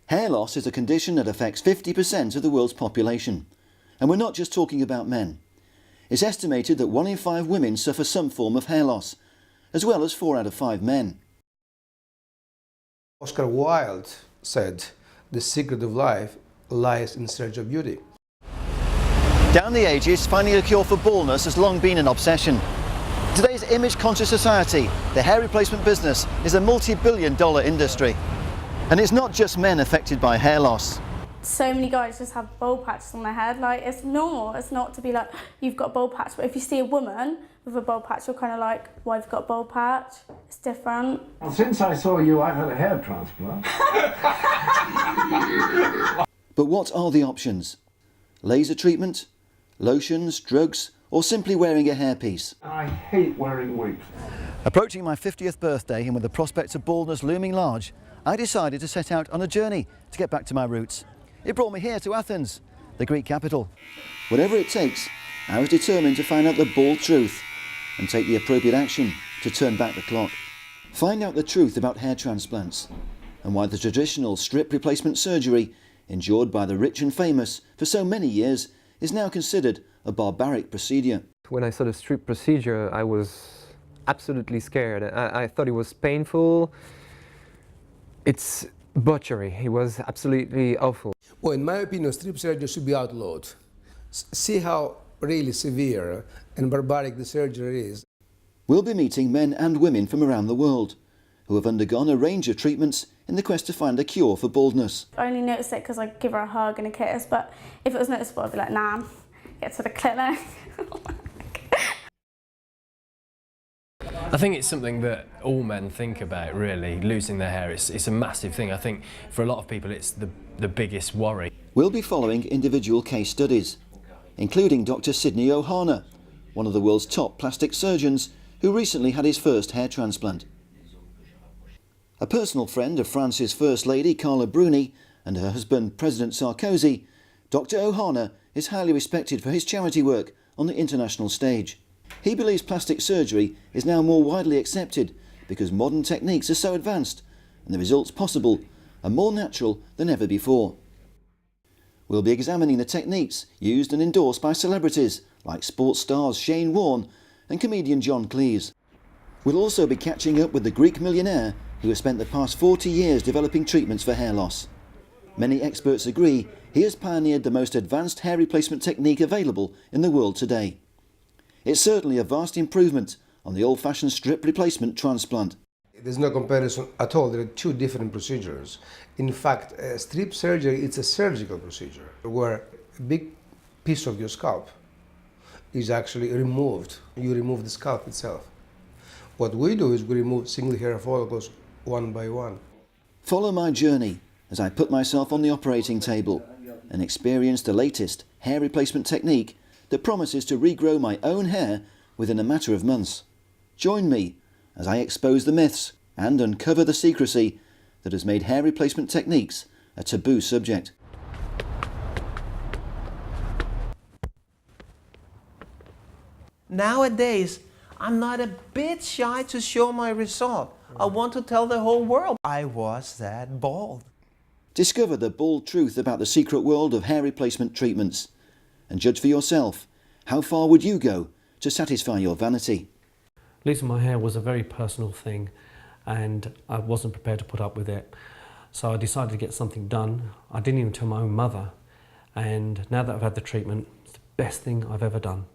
Hair loss is a condition that affects 50% of the world's population. And we're not just talking about men. It's estimated that 1 in 5 women suffer some form of hair loss, as well as 4 out of 5 men. Oscar Wilde said, "The secret of life lies in search of beauty." Down the ages, finding a cure for baldness has long been an obsession. In today's image-conscious society, the hair replacement business is a multi-billion-dollar industry. And it's not just men affected by hair loss. So many guys just have bald patches on their head. Like, it's normal. It's not to be like, you've got a bald patch. But if you see a woman with a bald patch, you're kind of like, why have you got a bald patch? It's different. Well, since I saw you, I've had a hair transplant. But what are the options? Laser treatment, lotions, drugs, or simply wearing a hairpiece? I hate wearing wigs. Approaching my 50th birthday and with the prospect of baldness looming large, I decided to set out on a journey to get back to my roots. It brought me here to Athens, the Greek capital. Whatever it takes, I was determined to find out the bald truth and take the appropriate action to turn back the clock. Find out the truth about hair transplants and why the traditional strip replacement surgery, endured by the rich and famous for so many years, is now considered a barbaric procedure. When I saw the strip procedure, I was absolutely scared. I thought it was painful. It's butchery. It was absolutely awful. Well, in my opinion, strip surgery should be outlawed. See how really severe and barbaric the surgery is. We'll be meeting men and women from around the world who have undergone a range of treatments in the quest to find a cure for baldness. I only noticed it because I give her a hug and a kiss, but if it was noticeable, I'd be like, nah, get to the clinic. I think it's something that all men think about, really, losing their hair. It's a massive thing. I think for a lot of people it's the biggest worry. We'll be following individual case studies, including Dr. Sidney Ohana, one of the world's top plastic surgeons who recently had his first hair transplant. A personal friend of France's First Lady Carla Bruni and her husband President Sarkozy, Dr. Ohana is highly respected for his charity work on the international stage. He believes plastic surgery is now more widely accepted because modern techniques are so advanced and the results possible are more natural than ever before. We'll be examining the techniques used and endorsed by celebrities like sports stars Shane Warne and comedian John Cleese. We'll also be catching up with the Greek millionaire who has spent the past 40 years developing treatments for hair loss. Many experts agree he has pioneered the most advanced hair replacement technique available in the world today. It's certainly a vast improvement on the old-fashioned strip replacement transplant. There's no comparison at all. There are two different procedures. In fact, strip surgery is a surgical procedure where a big piece of your scalp is actually removed. You remove the scalp itself. What we do is we remove single hair follicles one by one. Follow my journey as I put myself on the operating table and experience the latest hair replacement technique that promises to regrow my own hair within a matter of months. Join me as I expose the myths and uncover the secrecy that has made hair replacement techniques a taboo subject. Nowadays, I'm not a bit shy to show my result. I want to tell the whole world I was that bald. Discover the bald truth about the secret world of hair replacement treatments and judge for yourself how far would you go to satisfy your vanity. Losing my hair was a very personal thing and I wasn't prepared to put up with it. So I decided to get something done. I didn't even tell my own mother, and now that I've had the treatment, it's the best thing I've ever done.